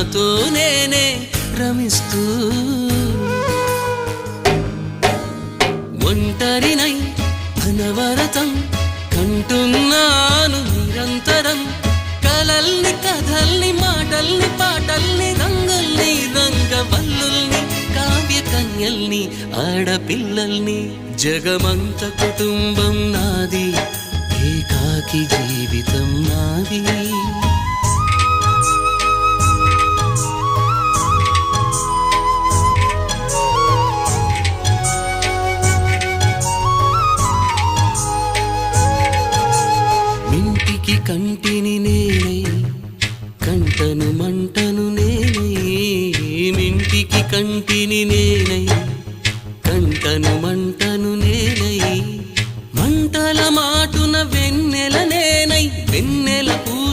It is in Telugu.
నాతో నేనే రమిస్తూ ఒంటరినై అనవరతం కంటున్నాను నిరంతరం కలల్ని కథల్ని మాటల్ని పాటల్ని రంగుల్ని రంగవల్లుల్ని కావ్య కన్యల్ని ఆడపిల్లల్ని జగమంత కుటుంబం నాది ఏకాకి జీవితం నాది మింటికి కంటిని నేనై కంటను మంటను నేనై మింటికి కంటిని నేనై